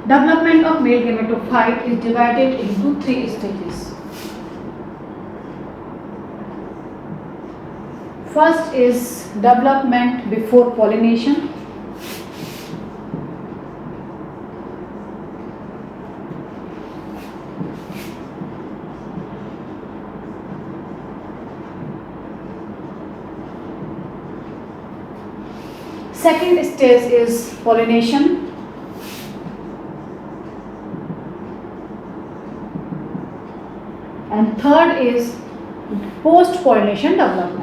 Development of male gametophyte is divided into 3 stages. First is development before pollination. Second stage is pollination. And third is post-pollination development.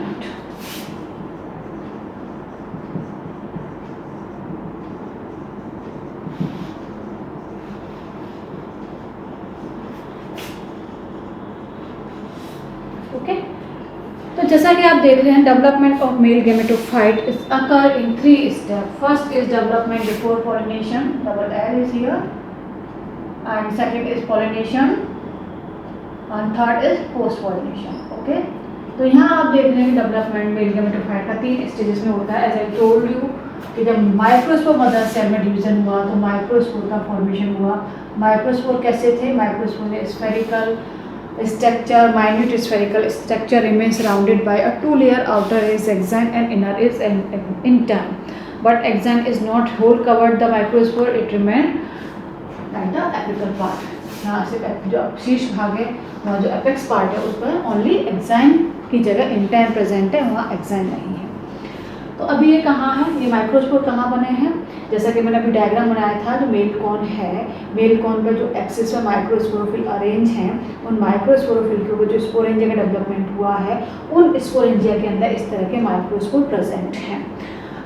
Okay, तो जैसा कि आप देख रहे हैं development of mail gametophyte is occur in 3 step. First is development before pollination, double L is here, and second is pollination, and third is post pollination. Okay, तो यहाँ आप देख रहे हैं कि डेवलपमेंट मेल गेमेटोफाइट का 3 स्टेजेस में होता है. एज आई टोल्ड यू कि जब माइक्रोस्पोर मदर सेल में डिवीजन हुआ तो माइक्रोस्पोर का फॉर्मेशन हुआ. माइक्रोस्पोर कैसे थे? माइक्रोस्पोर में spherical structure, minute spherical structure remains surrounded by a 2-layer outer is axon and inner is intern, but axon is not whole covered the microspore, it remain like the apical part. यहाँ से जो शीर्ष भाग है वहाँ जो apex part है उस पर only axon की जगह intern present है, वहाँ axon नहीं है. तो अभी ये कहाँ है, ये माइक्रोस्पोर कहाँ बने हैं? जैसा कि मैंने अभी डायग्राम बनाया था, जो मेल कॉन है, मेल कॉन पर जो एक्सिस में माइक्रोस्पोरोफिल अरेंज हैं, उन माइक्रोस्पोरोफिल के ऊपर जो स्पोरेंजिया का डेवलपमेंट हुआ है, उन स्पोरेंजिया के अंदर इस तरह के माइक्रोस्पोर प्रेजेंट हैं.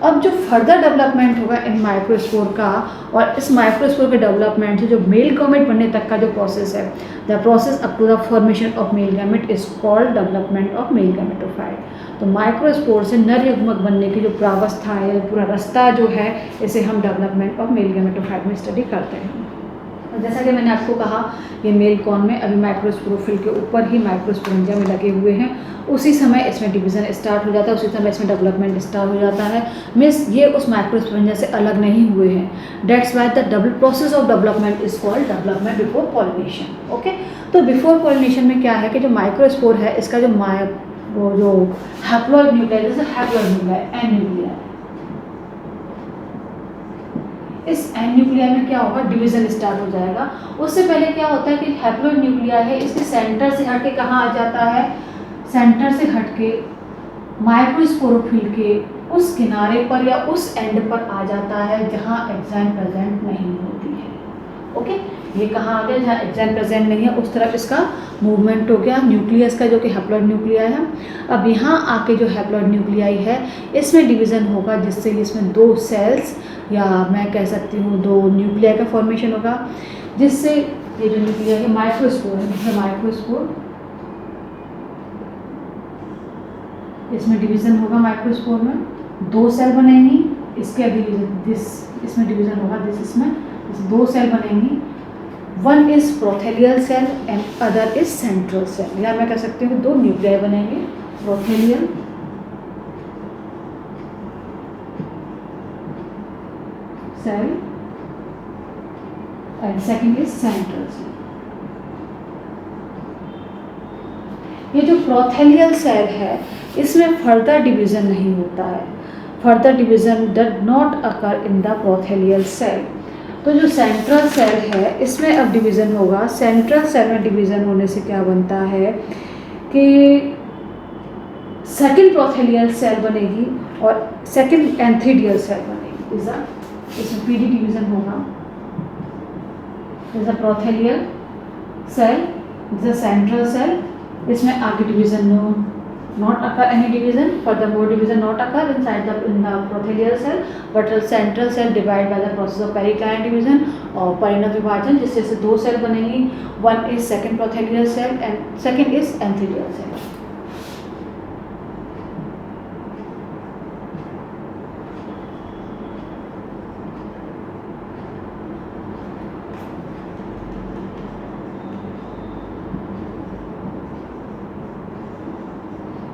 अब जो फर्दर डेवलपमेंट होगा इन माइक्रोस्पोर का, और इस माइक्रोस्पोर के डेवलपमेंट से जो मेल गैमेट बनने तक का जो प्रोसेस है, the process up to the formation of male gamete is called development of male gametophyte. तो माइक्रोस्पोर से नर युग्मक बनने की जो प्रावस्था है, पूरा रास्ता जो है, इसे हम डेवलपमेंट ऑफ मेल गैमेटोफाइट में स्टडी करते हैं. जैसा कि मैंने आपको कहा, ये मेल कॉन में अभी माइक्रोस्पोरोफिल के ऊपर ही माइक्रोस्पोरेंजिया में लगे हुए हैं. उसी समय इसमें डिवीज़न स्टार्ट हो जाता है, उसी समय इसमें डेवलपमेंट स्टार्ट हो जाता है. मीन्स ये उस माइक्रोस्पोरेंजिया से अलग नहीं हुए हैं. That's why the double process of development is called development before pollination. Okay, तो बिफोर पॉलिनेशन में क्या है कि जो माइक्रोस्पोर है, इसका जो वो जो हैप्लॉइड न्यूक्लियर, जैसे हैप्लॉइड न्यूक्लियर, एन न्यूक्लियर, इस एन न्यूक्लियर में क्या होगा, डिवीजन स्टार्ट हो जाएगा. उससे पहले क्या होता है कि हैप्लॉइड न्यूक्लियर है, इसके सेंटर से हट के कहाँ आ जाता है, सेंटर से हट के माइक्रोस्पोरोफिल के उस किनारे पर या उस एंड पर आ जाता है जहाँ एक्साइन प्रेजेंट नहीं होती है. ओके, ये कहाँ आ गया, जहाँ एक्साइन प्रेजेंट नहीं है उस तरफ इसका मूवमेंट हो गया न्यूक्लियस का, जो कि हैप्लॉइड न्यूक्लियाई है. अब यहाँ आके जो हैप्लॉइड न्यूक्लियाई है, इसमें डिवीज़न होगा, जिससे इसमें 2 सेल्स या मैं कह सकती हूँ 2 न्यूक्लियाई का फॉर्मेशन होगा, जिससे ये जो न्यूक्लियाई है माइक्रोस्पोर है, माइक्रोस्पोर, इसमें डिवीज़न होगा. माइक्रोस्पोर में 2 सेल बनेंगी, इसके डिवीज़न दिस, इसमें डिवीज़न होगा दिस, इसमें 2 सेल बनेंगी. One is prothallial cell and other is central cell, या मैं कह सकती हूँ 2 न्यूक्लियाई बनेंगे, prothallial cell and second is central cell. ये जो प्रोथेलियल सेल है, इसमें फर्दर डिवीज़न नहीं होता है. Further division does not occur in the prothallial cell. तो जो सेंट्रल सेल है, इसमें अब डिवीज़न होगा. सेंट्रल सेल में डिवीज़न होने से क्या बनता है कि सेकंड प्रोथेलियल सेल बनेगी और सेकंड एंथीडियल सेल बनेगी. इसमें पीडी डिवीज़न होगा. जैसा प्रोथेलियल सेल, जैसा सेंट्रल सेल, इसमें आगे division not occur any division, furthermore division not occur inside the prothelial cell, but the central cell divide by the process of periclinic division और परिणत विभाजन, जिससे से 2 सेल बनेंगी. One is second prothallial cell and second is antheridial cell.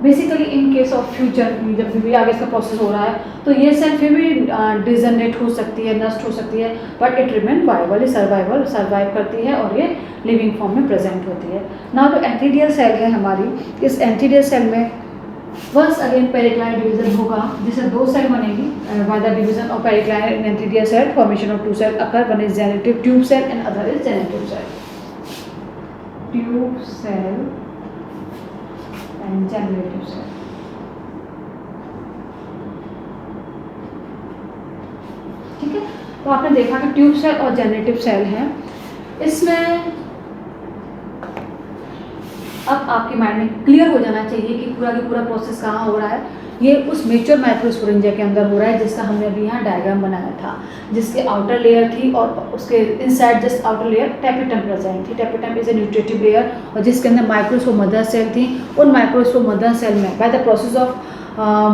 Basically in case of future जब भी आगे इसका प्रोसेस हो रहा है तो ये सेल फिर भी डिजनरेट हो सकती है, नष्ट हो सकती है, but it remain viable, survive करती है और ये लिविंग फॉर्म में प्रेजेंट होती है। नाउ जो एंथीडियल सेल है हमारी, इस एंथीडियल सेल में वंस अगेन पेरिक्लाइन डिवीजन होगा, जिससे दो सेल बनेगी by the division of periclinal in antheridial cell, formation of two cell occur, one is generative tube cell and other is generative cell, tube cell and generative cell. ठीक है, तो आपने देखा कि ट्यूब सेल और generative cell है। इसमें अब आपके माइंड में क्लियर हो जाना चाहिए कि पूरा का पूरा प्रोसेस कहाँ हो रहा है। ये उस मेच्योर माइक्रोस्पोरेंजिया के अंदर हो रहा है, जिसका हमने अभी यहाँ डायग्राम बनाया था, जिसके आउटर लेयर थी और उसके inside just outer layer tapetum present थी। Tapetum is a nutritive layer और जिसके अंदर माइक्रोस्पोर मदर सेल थी। उन माइक्रोस्पोर मदर सेल में by the process of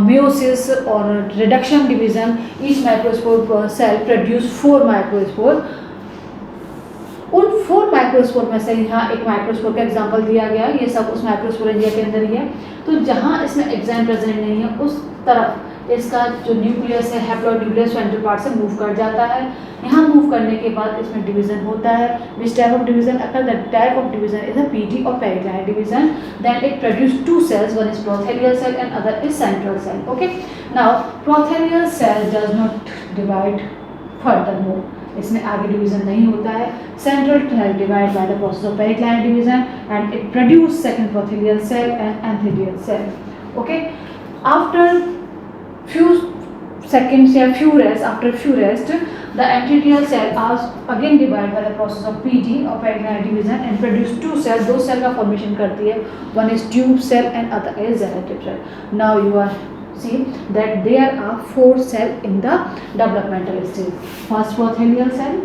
meiosis और reduction division, each microspore cell produce 4 microspore. उन 4 माइक्रोस्पोर में से यहाँ एक माइक्रोस्पोर का एग्जांपल दिया गया, ये सब उस माइक्रोस्पोरेंजिया के अंदर ही है। तो जहाँ इसमें एग्जाम प्रेजेंट नहीं है उस तरफ इसका जो न्यूक्लियस है हैप्लॉइड न्यूक्लियस सेंट्रल पार्ट से मूव कर जाता है। यहाँ मूव करने के बाद इसमें डिवीजन होता है। Which type of division occur, the type of division is a PD और periclinal division. Then it produce 2 cells, one is prothelial cell and other is central cell. Okay, now prothelial cell does not divide furthermore, इसमें आगे division नहीं होता है। Central cell divide by the process of periclinal division and it produce second prothallial cell and antheridial cell. Okay, after few seconds या few rest the endothelial cell are again divided by the process of PD or peritonial division and produce 2 cells, 2 cell का formation करती है, one is tube cell and other is genetic cell. Now you are see that there are 4 cell in the developmental stage. First prothelial cell,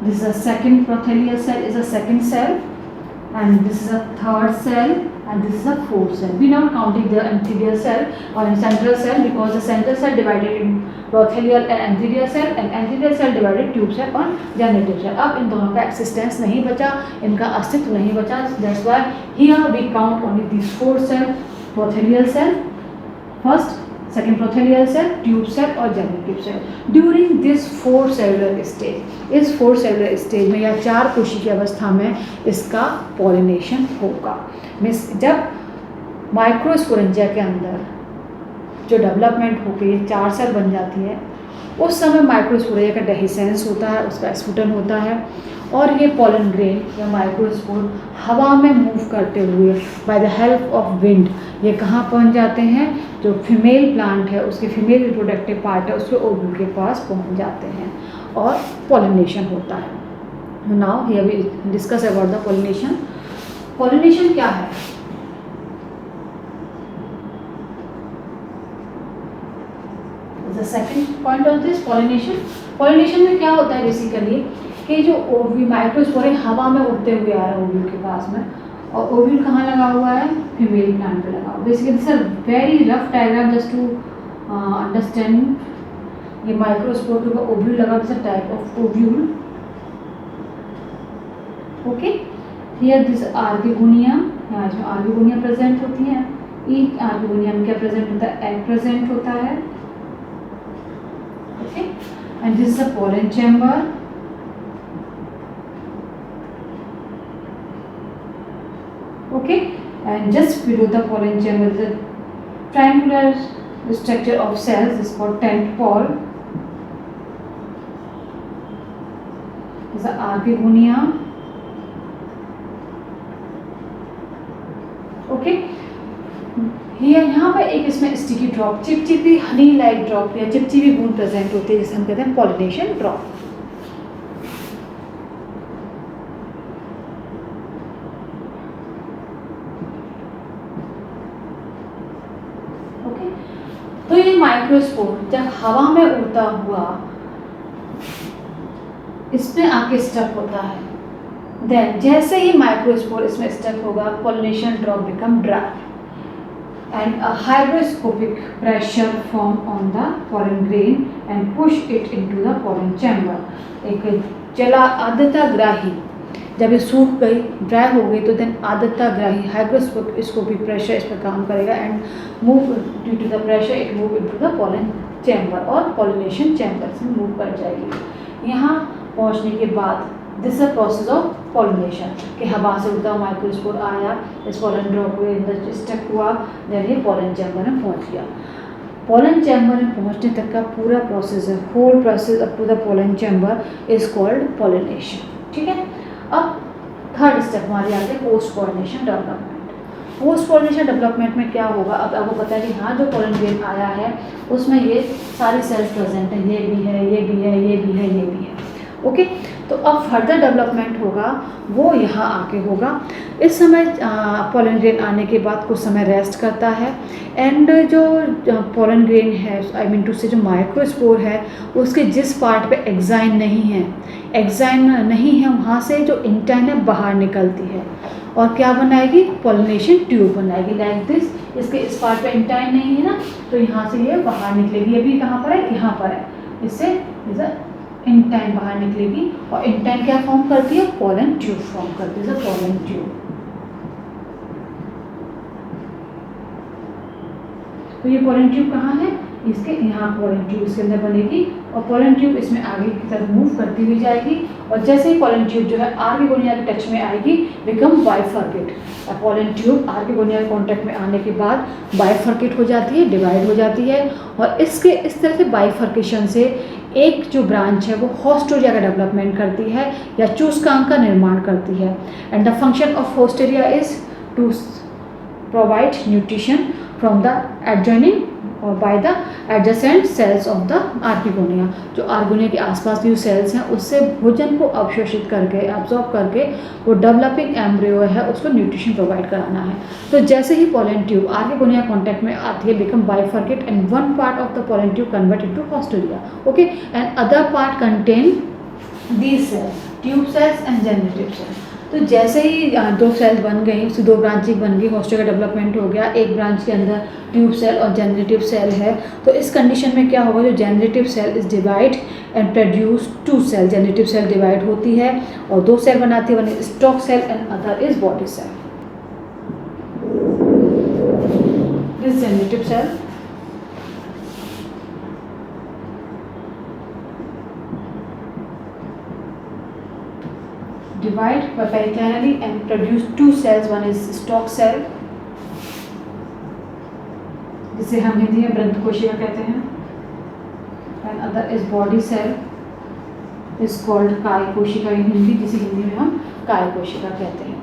this is a second prothelial cell is a second cell and this is a third cell and this is a fourth cell. We now counting the endothelial cell or central cell because the central cell divided in prothelial and endothelial cell and endothelial cell divided tube cell और generative cell. अब इन दोनों का existence नहीं बचा, इनका अस्तित्व नहीं बचा. That's why here we count only these 4 cell: prothelial cell, first, second prothelial cell, tube cell और generative cell. During this 4 cellular stage, इस 4 cellular stage में या 4 कोशिका की अवस्था में इसका pollination होगा. मीन्स जब माइक्रोस्पोरेंजिया के अंदर जो डेवलपमेंट होकर ये 4 सेल बन जाती है, उस समय माइक्रोस्पोरेंजिया का डेहिसेंस होता है, उसका स्फुटन होता है और ये पॉलन ग्रेन या माइक्रोस्पोर हवा में मूव करते हुए by the help of wind ये कहाँ पहुँच जाते हैं, जो फीमेल प्लांट है उसके फीमेल रिप्रोडक्टिव पार्ट है उसके ओव्यूल के पास पहुँच जाते हैं और पॉलिनेशन होता है. Now here we discuss about the pollination. Pollination क्या है? The second point of this pollination. Pollination में क्या होता है बेसिकली कि जो ओव्यूल माइक्रोस्पोर हवा में उड़ते हुए आ रहा है ओव्यूल के पास में, और ओव्यूल कहाँ लगा हुआ है? फीमेल प्लांट पे लगा हुआ. Basically this are very rough diagram just to understand. ये माइक्रोस्पोर के ऊपर ओव्यूल लगा, this type of ovule. Okay, here this archegonia, यहाँ इसमें आर्किगोनिया प्रेजेंट होती है. ईच आर्किगोनिया में क्या प्रेजेंट होता है? एग प्रेजेंट होता है. Okay, and this is a pollen chamber. Okay, and just below the pollen chamber is a triangular structure of cells is called tent pole. This is archegonia. Okay, यहाँ पर एक इसमें sticky drop, चिपचिपी Honey like drop या चिपचिपी बूंद present होती है जिसे हम कहते हैं पॉलिनेशन ड्रॉप. ओके, तो ये माइक्रोस्पोर जब हवा में उड़ता हुआ इसमें आके स्टक होता है, देन जैसे ही माइक्रोस्पोर इसमें स्टक होगा pollination drop become dry and a hygroscopic pressure form on the pollen grain and push it into the pollen chamber. एक जला आर्द्रताग्राही जब ये सूख गई, ड्राई हो गई, तो देन आदताग्राही हाइग्रोस्कोपिक प्रेशर इस पर काम करेगा and move due to the pressure it move into the pollen chamber और पॉलिनेशन चैम्बर से मूव कर जाएगी। यहाँ पहुँचने के बाद this a process of pollination कि हवा से उड़ता हुआ माइक्रोस्पोर आया, इस पॉलन ड्रॉप में अंदर स्टक हुआ, देन ये पॉलन चैम्बर में पहुँच गया। पॉलन चैम्बर में पहुंचने तक का पूरा प्रोसेस है, whole process up to the pollen chamber is called pollination. ठीक है, अब थर्ड स्टेप हमारे आगे post pollination development. Post pollination development में क्या होगा, अब आपको पता है कि हाँ जो पॉलन ग्रेन आया है उसमें ये सारी सेल्स प्रेजेंट है, ये भी है, ये भी है, ये भी है, ये भी है। ओके, तो अब फर्दर डेवलपमेंट होगा वो यहाँ आके होगा। इस समय पॉलन ग्रेन आने के बाद कुछ समय रेस्ट करता है एंड जो पॉलन ग्रेन है, आई मीन टू से जो माइक्रोस्पोर है उसके जिस पार्ट पे एक्साइन नहीं है, वहाँ से जो इंटाइन है बाहर निकलती है और क्या बनाएगी, पॉलिनेशन ट्यूब बनाएगी लाइक दिस। इसके इस पार्ट पे इंटाइन नहीं है ना, तो यहाँ से ये बाहर निकलेगी। ये भी कहाँ पर है, यहाँ पर है। इससे इंटाइन बाहर निकलेगी और इंटाइन क्या फॉर्म करती है, पॉलन ट्यूब फॉर्म करती है, पॉलन ट्यूब। तो ये पॉलन ट्यूब कहाँ है, इसके यहाँ पॉलन ट्यूब इसके अंदर बनेगी और पॉलन ट्यूब इसमें आगे की तरफ मूव करती हुई जाएगी और जैसे ही पॉलन ट्यूब जो है आर्किगोनिया के टच में आएगी become bifurcate. Pollen tube archegonia के कॉन्टैक्ट में आने के बाद बाइफर्केट हो जाती है, डिवाइड हो जाती है और इसके इस तरह से बाइफर्केशन से एक जो ब्रांच है वो होस्टोरिया का डेवलपमेंट करती है या चूसकांक का निर्माण करती है। And the function of haustoria is to provide nutrition from the adjoining और by the adjacent cells of the archegonia. जो आर्किगोनिया के आसपास की जो सेल्स हैं उससे भोजन को अवशोषित करके एब्जॉर्ब करके वो डेवलपिंग एम्ब्रियो है उसको न्यूट्रिशन प्रोवाइड कराना है। तो जैसे ही पॉलन ट्यूब आर्किगोनिया कॉन्टैक्ट में आती है become bifurcate and one part of the pollen tube convert into haustoria, okay, and other part contain these cells, tube cells and generative cells. तो जैसे ही दो सेल बन गई, उसकी दो ब्रांचें बन गई, होस्टोरिया का डेवलपमेंट हो गया, एक ब्रांच के अंदर ट्यूब सेल और जनरेटिव सेल है, तो इस कंडीशन में क्या होगा, जो generative cell is divide and produce two cell. Generative cell divide होती है और दो सेल बनाती है, one is stalk cell and other is body cell. This generative cell divide peripherally and produce two cells, one is stalk cell जिसे हम हिंदी में वृंत कोशिका कहते हैं and other is body cell is called काय कोशिका इन हिंदी, जिसे हिंदी में हम काय कोशिका कहते हैं।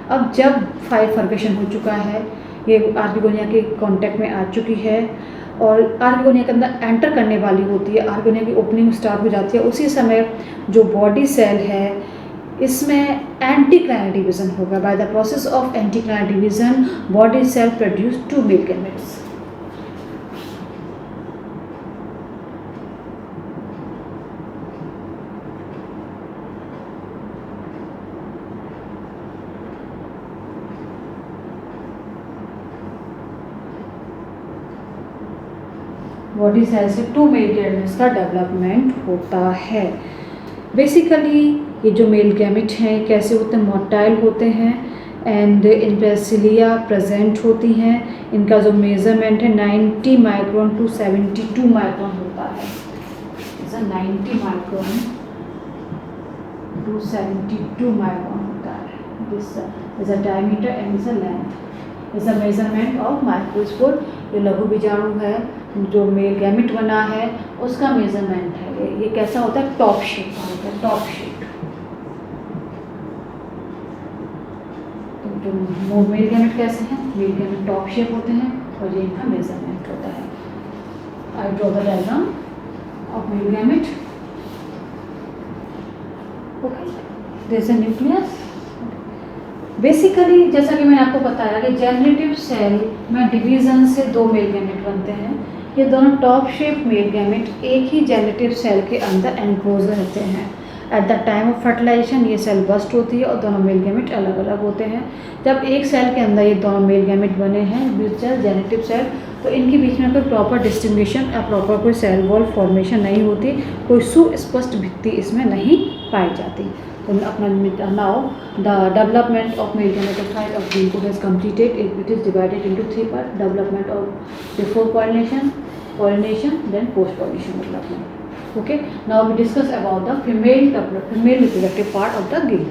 अब जब बाइफर्केशन हो चुका है, ये आर्किगोनिया के कांटेक्ट में आ चुकी है और आर्किगोनिया के अंदर एंटर करने वाली होती है, आर्किगोनिया की ओपनिंग स्टार्ट हो जाती है, उसी समय जो बॉडी सेल है इसमें एंटीक्लाइनल डिवीजन होगा। By the process of anticlinal division body cell produce two male gametes. Body cell से टू मेल गैमेट्स का डेवलपमेंट होता है। बेसिकली ये जो मेल गैमेट हैं कैसे होते हैं, मोटाइल होते हैं एंड इन पे सिलिया प्रेजेंट होती हैं। इनका जो मेजरमेंट है 90 माइक्रोन टू 72 माइक्रोन होता है। 90 माइक्रोन टू 72 माइक्रोन होता है। This is a diameter and is a length, is a measurement of microspore. ये लघु बीजाणु है जो मेल गैमेट बना है उसका मेजरमेंट है। ये कैसा होता है, टॉप शेप का होता है, टॉप शेप। तो मेल गैमेट कैसे हैं, मेल गैमेट टॉप शेप होते हैं और ये इनका मेजरमेंट होता है। I draw the diagram of male gamete. Okay, this is nucleus. Basically जैसा कि मैंने आपको बताया कि जनरेटिव सेल में डिवीजन से दो मेल गैमेट बनते हैं। ये दोनों टॉप शेप मेल गैमेट एक ही जनरेटिव सेल के अंदर एनक्लोज रहते हैं। At the time of fertilisation ये सेल बस्ट होती है और दोनों मेल गैमेट अलग अलग होते हैं। जब एक सेल के अंदर ये दोनों मेल गैमेट बने हैं जेनेटिव सेल, तो इनके बीच में कोई प्रॉपर डिस्टिंग्विशन या प्रॉपर कोई सेल वॉल फॉर्मेशन नहीं होती, कोई सुस्पष्ट भित्ति इसमें नहीं पाई जाती। तो अपना now the development of male gametophyte of gene code has completed. It is divided into three parts: development of before pollination, then post pollination development. Okay. Now we discuss about the female reproductive part of the gill.